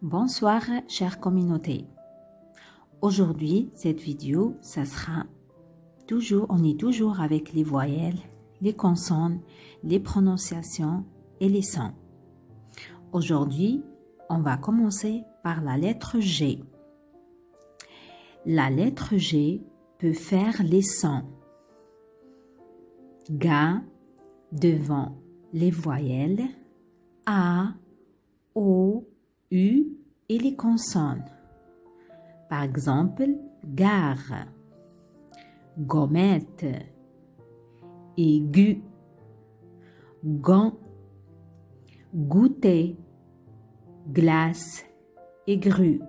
Bonsoir, chère communauté. Aujourd'hui, cette vidéo, on est toujours avec les voyelles, les consonnes, les prononciations et les sons. Aujourd'hui, on va commencer par la lettre G. La lettre G peut faire les sons Ga devant les voyelles A, O, U et les consonnes. Par exemple, gare, gommette, aigu, gant, goûter, glace et grue.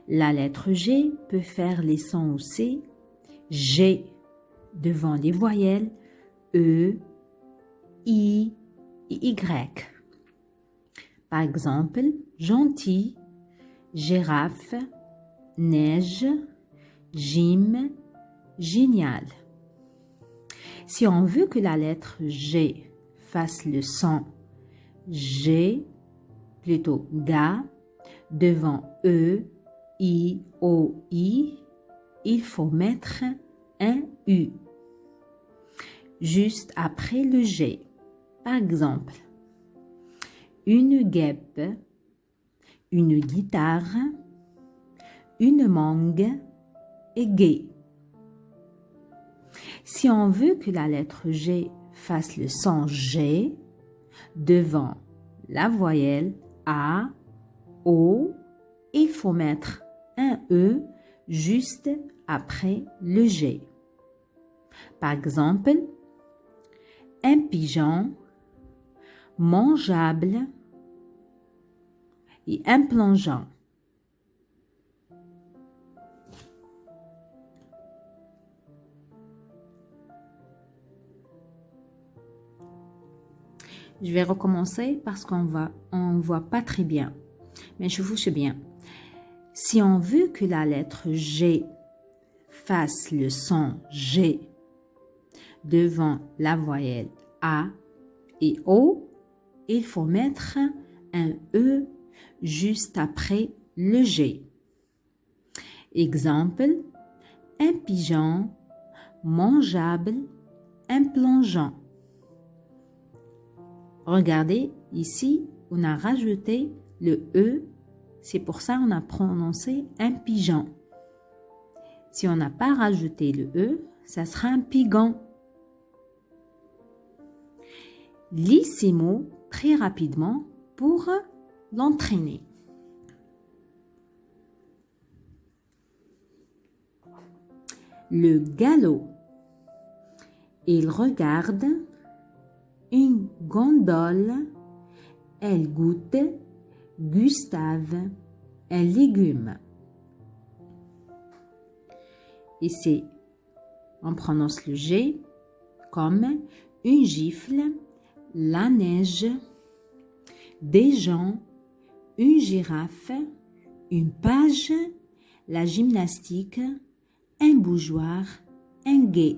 La lettre G peut faire les sons aussi G devant les voyelles E, I et Y. Par exemple, gentil, girafe, neige, gym, génial. Si on veut que la lettre G fasse le son G, plutôt ga, devant E, I, O, I, il faut mettre un U juste après le G. Par exemple, une guêpe, une guitare, une mangue et gai. Si on veut que la lettre G fasse le son G devant la voyelle A, O, il faut mettre un E juste après le G. Par exemple, un pigeon, mangeable et un plongeon. Je vais recommencer parce qu'on voit pas très bien, mais je vous bien. Si on veut que la lettre G fasse le son G devant la voyelle A et O, il faut mettre un E juste après le G. Exemple, un pigeon, mangeable, un plongeon. Regardez, ici, on a rajouté le E, c'est pour ça qu'on a prononcé un pigeon. Si on n'a pas rajouté le E, ça sera un pigon. Lis ces mots très rapidement pour l'entraîner. Le galop. Il regarde une gondole. Elle goûte Gustave, un légume. Ici, on prononce le G comme une gifle, la neige, des gens, une girafe, une page, la gymnastique, un bougeoir, un guet.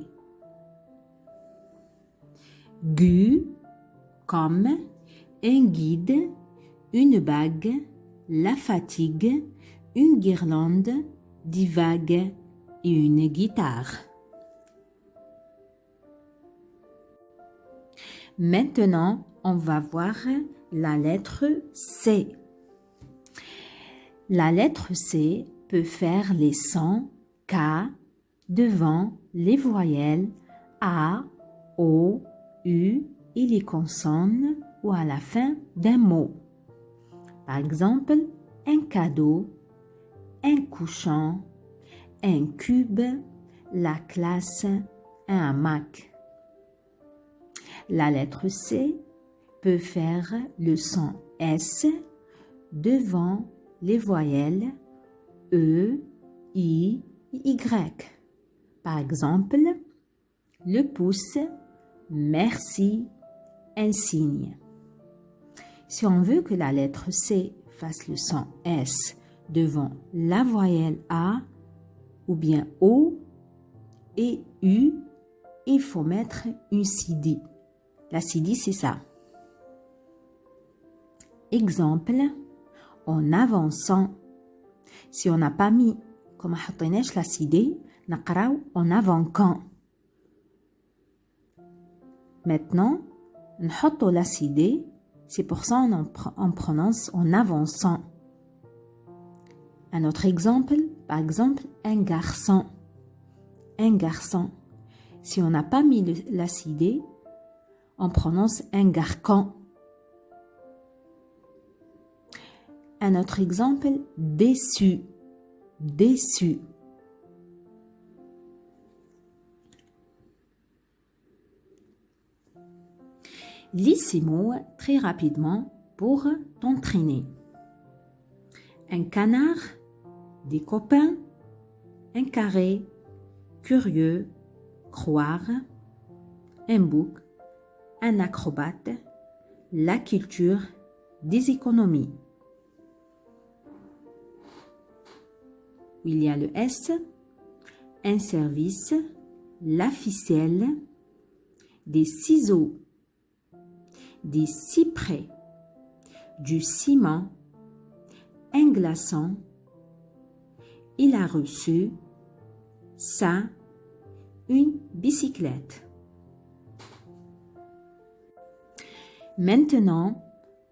Gu comme un guide, une bague, la fatigue, une guirlande, des vagues et une guitare. Maintenant, on va voir la lettre C. La lettre C peut faire les sons K devant les voyelles A, O, U et les consonnes ou à la fin d'un mot. Par exemple, un cadeau, un couchon, un cube, la classe, un hamac. La lettre C peut faire le son S devant les voyelles E, I et Y. Par exemple, le pouce, merci, un signe. Si on veut que la lettre C fasse le son S devant la voyelle A ou bien O et U, il faut mettre une CD. La CD, c'est ça. Exemple, en avançant. Si on n'a pas mis, comme حطيناش la cd, نقراو en avant quand. Maintenant, نحطو la cd, c'est pour ça on prononce en avançant. Un autre exemple, par exemple, un garçon. Un garçon. Si on n'a pas mis la cd, on prononce un garçon. Un autre exemple, déçu. Déçu. Lis ces mots très rapidement pour t'entraîner. Un canard, des copains, un carré, curieux, croire, un bouc, un acrobate, la culture, des économies. Il y a le S, un service, la ficelle, des ciseaux, des cyprès, du ciment, un glaçon. Il a reçu ça, une bicyclette. Maintenant,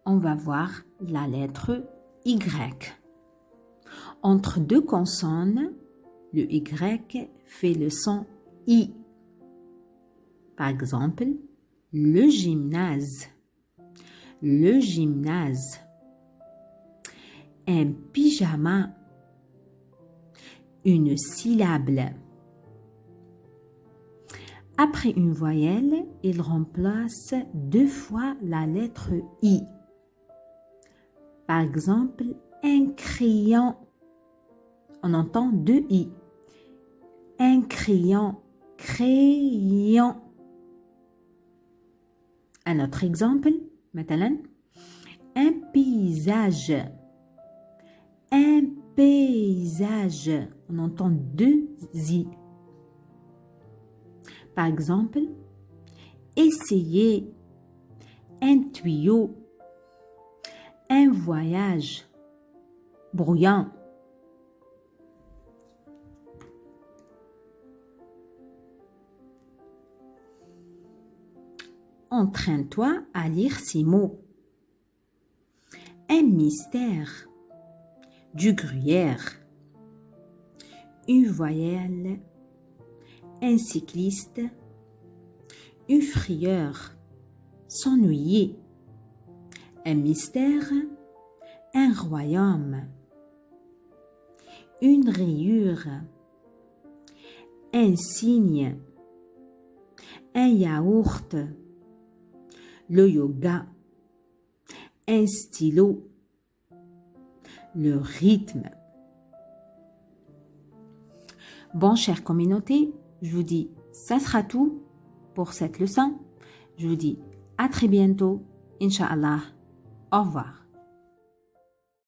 on va voir la lettre Y. Entre deux consonnes, le Y fait le son I. Par exemple, le gymnase. Le gymnase. Un pyjama. Une syllabe. Après une voyelle, il remplace 2 fois la lettre I. Par exemple, un crayon. On entend 2 I. Un crayon. Crayon. Un autre exemple, مثلا, un paysage. Un paysage. On entend 2 I. Par exemple, essayer, un tuyau, un voyage, bruyant. Entraîne-toi à lire ces mots. Un mystère, du gruyère, une voyelle, un cycliste, une frieure, s'ennuyer, un mystère, un royaume, une rayure, un cygne, un yaourt, le yoga, un stylo, le rythme. Bon, chère communauté, je vous dis, ça sera tout pour cette leçon. Je vous dis à très bientôt, Inch'Allah. Au revoir.